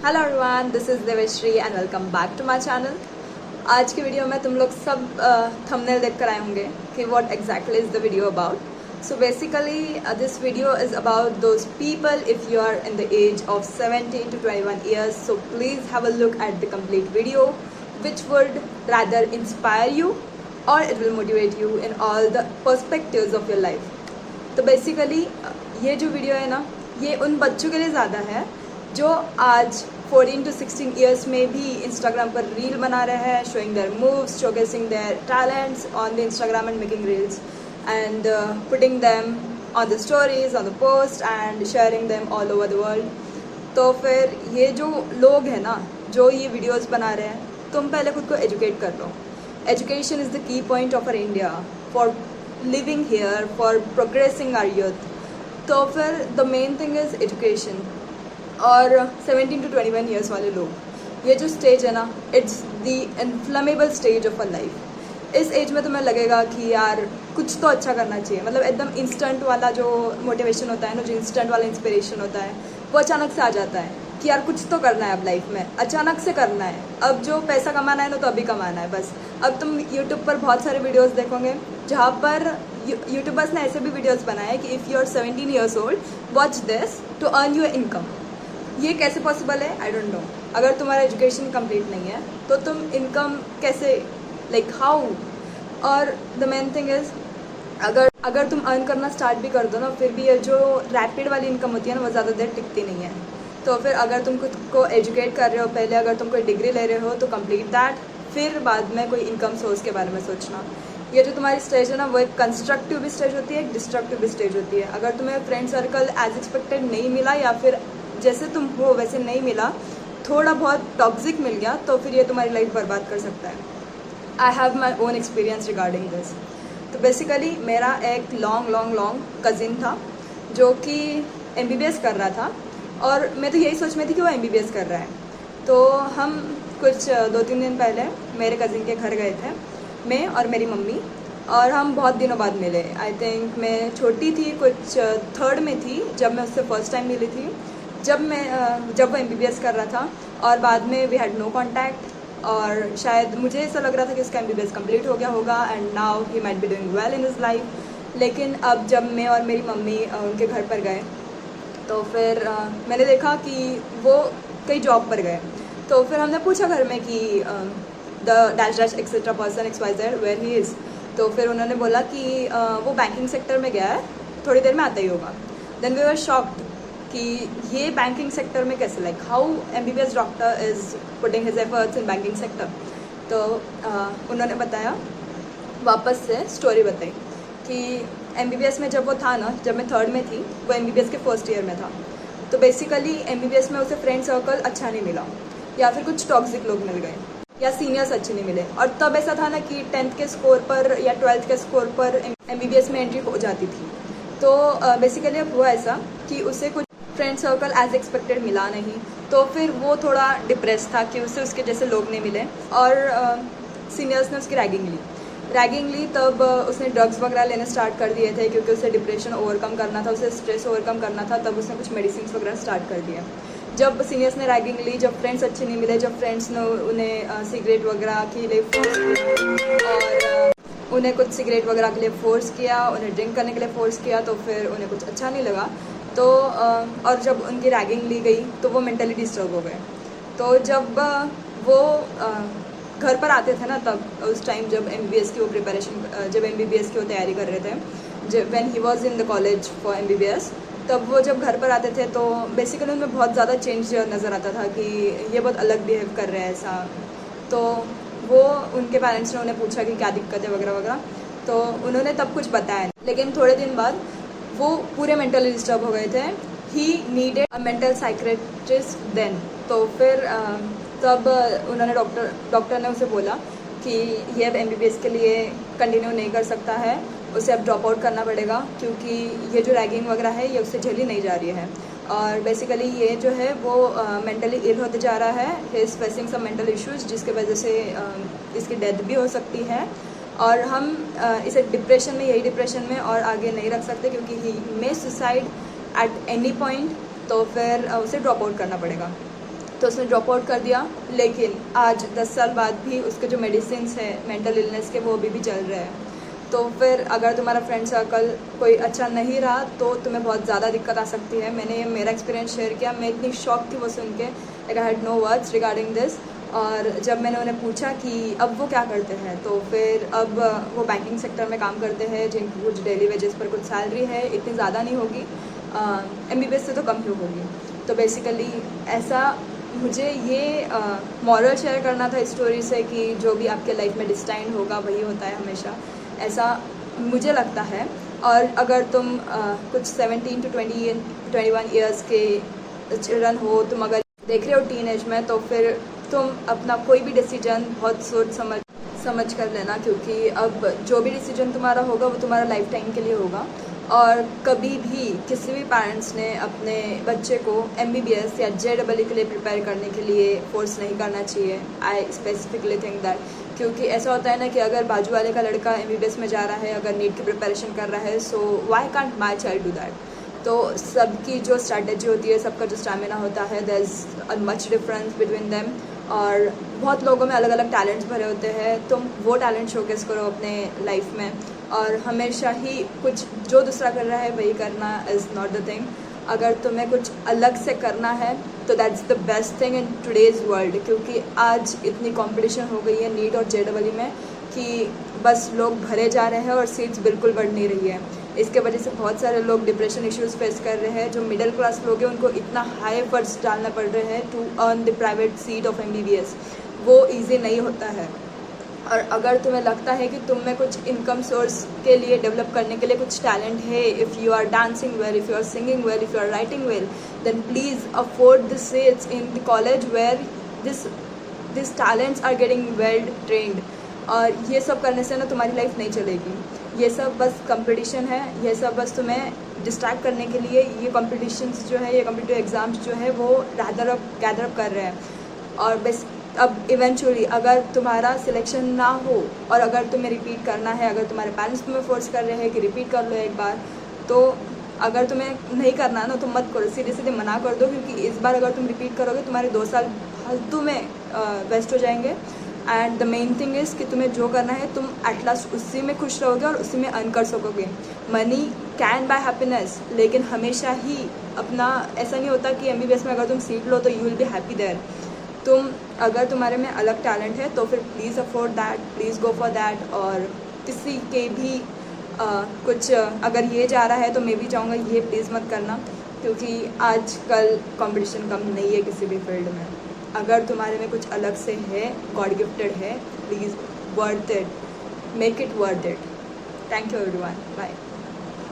Hello everyone, this is Deveshree and welcome back to my channel. आज की video में तुम लोग सब थंबनेल देख कर आए होंगे कि what exactly is the video about. So basically this video is about those people if you are in the age of 17 to 21 years. So please have a look at the complete video which would rather inspire you और it will motivate you in all the perspectives of your life. तो basically ये जो video है ना, ये उन बच्चों के लिए ज़्यादा है जो आज 14 to 16 ईयर्स में भी इंस्टाग्राम पर रील बना रहे हैं, showing there moves, showcasing their talents on the Instagram and making reels and putting them on the stories, on the post and sharing them all over the world. तो फिर ये जो लोग हैं ना, जो ये वीडियोस बना रहे हैं, तुम पहले खुद को एजुकेट कर लो। Education is the key point of our India for living here, for progressing our youth. तो फिर the main thing is education. और 17 to 21 ईयर्स वाले लोग, ये जो स्टेज है ना, it's the inflammable stage of a life. इस एज में तुम्हें लगेगा कि यार कुछ तो अच्छा करना चाहिए, मतलब एकदम इंस्टेंट वाला जो मोटिवेशन होता है ना, जो इंस्टेंट वाला इंस्पिरेशन होता है, वो अचानक से आ जाता है कि यार कुछ तो करना है अब लाइफ में, अचानक से करना है। अब जो पैसा कमाना है ना, तो अभी कमाना है बस। अब तुम यूट्यूब पर बहुत सारे वीडियोज़ देखोगे जहाँ पर यूट्यूबर्स ने ऐसे भी वीडियोज़ बनाए हैं कि if you are 17 years old, watch this to earn your income. ये कैसे पॉसिबल है? I don't know. अगर तुम्हारा एजुकेशन कंप्लीट नहीं है तो तुम इनकम कैसे, लाइक हाउ? और द मेन थिंग इज़ अगर तुम अर्न करना स्टार्ट भी कर दो ना, फिर भी ये जो रैपिड वाली इनकम होती है ना, वो ज़्यादा देर टिकती नहीं है। तो फिर अगर तुम खुद को एजुकेट कर रहे हो पहले, अगर तुम कोई डिग्री ले रहे हो तो कंप्लीट दैट, फिर बाद में कोई इनकम सोर्स के बारे में सोचना। ये जो तुम्हारी स्टेज है ना, वो एक कंस्ट्रक्टिव भी स्टेज होती है, एक डिस्ट्रक्टिव भी स्टेज होती है। अगर तुम्हें फ्रेंड सर्कल एज एक्सपेक्टेड नहीं मिला, या फिर जैसे तुम हो वैसे नहीं मिला, थोड़ा बहुत टॉक्सिक मिल गया, तो फिर ये तुम्हारी लाइफ बर्बाद कर सकता है। I have my own experience regarding this. तो बेसिकली मेरा एक लॉन्ग कज़िन था जो कि MBBS कर रहा था, और मैं तो यही सोच में थी कि वो MBBS कर रहा है। तो हम कुछ 2-3 दिन पहले मेरे कज़िन के घर गए थे, मैं और मेरी मम्मी, और हम बहुत दिनों बाद मिले। आई थिंक मैं छोटी थी, कुछ 3rd में थी जब मैं उससे फर्स्ट टाइम मिली थी, जब वो MBBS कर रहा था। और बाद में वी हैड नो कॉन्टैक्ट, और शायद मुझे ऐसा लग रहा था कि उसका MBBS कंप्लीट हो गया होगा and now he might be doing well in his life. लेकिन अब जब मैं और मेरी मम्मी उनके घर पर गए, तो फिर मैंने देखा कि वो कई जॉब पर गए। तो फिर हमने पूछा घर में कि the dash dash etcetera person XYZ where he is. तो फिर उन्होंने बोला कि वो बैंकिंग सेक्टर में गया है, थोड़ी देर में आता ही होगा। देन वी वर शॉक्ड कि ये बैंकिंग सेक्टर में कैसे, like how MBBS doctor is putting his efforts in banking sector. तो उन्होंने बताया, वापस से स्टोरी बताई कि MBBS में जब वो था ना, जब मैं 3rd में थी, वो MBBS के 1st ईयर में था। तो बेसिकली MBBS में उसे फ्रेंड सर्कल अच्छा नहीं मिला, या फिर कुछ टॉक्सिक लोग मिल गए, या सीनियर्स अच्छे नहीं मिले। और तब ऐसा था ना कि 10th के स्कोर पर या 12th के स्कोर पर MBBS में एंट्री हो जाती थी। तो बेसिकली अब हुआ ऐसा कि उसे कुछ फ्रेंड सर्कल एज एक्सपेक्टेड मिला नहीं, तो फिर वो थोड़ा डिप्रेस था कि उसे उसके जैसे लोग नहीं मिले। और सीनियर्स ने उसकी रैगिंग ली, तब उसने ड्रग्स वगैरह लेने स्टार्ट कर दिए थे, क्योंकि उसे डिप्रेशन ओवरकम करना था, उसे स्ट्रेस ओवरकम करना था। तब उसने कुछ मेडिसिन वगैरह स्टार्ट कर दिए। जब सीनियर्स ने रैगिंग ली, जब फ्रेंड्स अच्छे नहीं मिले, जब फ्रेंड्स ने उन्हें सिगरेट वगैरह के लिए फोर्स किया, और उन्हें कुछ सिगरेट वगैरह के लिए फ़ोर्स किया, उन्हें ड्रिंक करने के लिए फ़ोर्स किया, तो फिर उन्हें कुछ अच्छा नहीं लगा। तो और जब उनकी रैगिंग ली गई तो वो मेंटली डिस्टर्ब हो गए। तो जब वो घर पर आते थे ना, तब उस टाइम जब MBBS की वो MBBS की वो तैयारी कर रहे थे, जब when he was in the college for MBBS, तब वो जब घर पर आते थे तो बेसिकली उनमें बहुत ज़्यादा चेंज नज़र आता था कि ये बहुत अलग बिहेव कर रहे हैं ऐसा। तो वो उनके पेरेंट्स ने उन्हें पूछा कि क्या दिक्कत है वगैरह वगैरह, तो उन्होंने तब कुछ बताया नहीं। लेकिन थोड़े दिन बाद वो पूरे मेंटली डिस्टर्ब हो गए थे। He needed a mental psychiatrist then. तो फिर तब उन्होंने डॉक्टर ने उसे बोला कि ये अब MBBS के लिए कंटिन्यू नहीं कर सकता है, उसे अब ड्रॉप आउट करना पड़ेगा, क्योंकि ये जो रैगिंग वगैरह है ये उससे झेली नहीं जा रही है। और बेसिकली ये जो है वो मेंटली इल होते जा रहा है, he is facing some mental issues, जिसके वजह से इसकी डेथ भी हो सकती है। और हम इसे यही डिप्रेशन में और आगे नहीं रख सकते, क्योंकि ही मे सुसाइड एट एनी पॉइंट। तो फिर उसे ड्रॉप आउट करना पड़ेगा। तो उसने ड्रॉप आउट कर दिया, लेकिन आज 10 साल बाद भी उसके जो मेडिसिन है मेंटल इलनेस के वो अभी भी चल रहे हैं। तो फिर अगर तुम्हारा फ्रेंड सर्कल कोई अच्छा नहीं रहा तो तुम्हें बहुत ज़्यादा दिक्कत आ सकती है। मैंने मेरा एक्सपीरियंस शेयर किया, मैं इतनी शॉक थी वो सुन के, like I had no words regarding this. और जब मैंने उन्हें पूछा कि अब वो क्या करते हैं, तो फिर अब वो बैंकिंग सेक्टर में काम करते हैं, जिनकी कुछ डेली वेजेस पर कुछ सैलरी है, इतनी ज़्यादा नहीं होगी, MBBS से तो कम ही होगी। तो बेसिकली ऐसा मुझे ये मॉरल शेयर करना था इस स्टोरी से कि जो भी आपके लाइफ में डिस्टाइन होगा वही होता है हमेशा, ऐसा मुझे लगता है। और अगर तुम कुछ 17 to 21 ईयर्स के चिल्ड्रन हो, तुम अगर देख रहे हो टीनेज में, तो फिर तुम अपना कोई भी डिसीजन बहुत सोच समझ कर लेना, क्योंकि अब जो भी डिसीजन तुम्हारा होगा वो तुम्हारा लाइफ टाइम के लिए होगा। और कभी भी किसी भी पेरेंट्स ने अपने बच्चे को MBBS या JEE के लिए प्रिपेयर करने के लिए फोर्स नहीं करना चाहिए। आई स्पेसिफिकली थिंक दैट, क्योंकि ऐसा होता है ना कि अगर बाजू वाले का लड़का MBBS में जा रहा है, अगर नीट की प्रिपरेशन कर रहा है, so why can't my child do that. तो सबकी जो स्ट्रैटेजी होती है, सबका जो स्टैमिना होता है, there is a much difference between them. और बहुत लोगों में अलग अलग टैलेंट्स भरे होते हैं, तुम वो टैलेंट शोकेस करो अपने लाइफ में। और हमेशा ही कुछ जो दूसरा कर रहा है वही करना इज़ नॉट द थिंग। अगर तुम्हें कुछ अलग से करना है तो that's the best thing in today's world, क्योंकि आज इतनी कंपटीशन हो गई है नीट और JEE में कि बस लोग भरे जा रहे हैं और सीट्स बिल्कुल बढ़ नहीं रही है। इसके वजह से बहुत सारे लोग डिप्रेशन इश्यूज़ फेस कर रहे हैं। जो मिडिल क्लास लोग हैं उनको इतना हाई एफर्ट्स डालना पड़ रहे हैं to earn the private seat of MBBS, वो ईजी नहीं होता है। और अगर तुम्हें लगता है कि तुम में कुछ इनकम सोर्स के लिए डेवलप करने के लिए कुछ टैलेंट है, if you are dancing well, if you are singing well, if you are writing well, then please afford the seats in the college where this talents are getting well trained. और ये सब करने से ना तुम्हारी life नहीं चलेगी। ये सब बस कंपटीशन है, ये सब बस तुम्हें डिस्ट्रैक्ट करने के लिए, ये कंपटीशंस जो है, ये कॉम्पिटिटिव एग्ज़ाम्स जो है वो गैदर अप कर रहे हैं। और बस अब इवेंचुअली अगर तुम्हारा सिलेक्शन ना हो और अगर तुम्हें रिपीट करना है, अगर तुम्हारे पेरेंट्स तुम्हें फोर्स कर रहे हैं कि रिपीट कर लो एक बार, तो अगर तुम्हें नहीं करना है ना तो मत करो, सीधे सीधे मना कर दो। क्योंकि इस बार अगर तुम रिपीट करोगे तुम्हारे 2 साल फालतू में वेस्ट हो जाएंगे। And the main thing is कि तुम्हें जो करना है तुम एट लास्ट उसी में खुश रहोगे और उसी में अर्न कर सकोगे। मनी कैन बाय हैप्पीनेस, लेकिन हमेशा ही अपना ऐसा नहीं होता कि MBBS में अगर तुम सीट लो तो you will be happy there. तुम अगर तुम्हारे में अलग टैलेंट है तो फिर please afford that, please go for that. और किसी के भी कुछ अगर ये जा रहा है तो मैं भी चाहूँगा ये प्लीज़ मत करना, क्योंकि आजकल कंपटीशन कम नहीं है किसी भी फील्ड में। अगर तुम्हारे में कुछ अलग से है, गॉड गिफ्टेड है, please worth it, make it worth it. Thank you everyone, bye.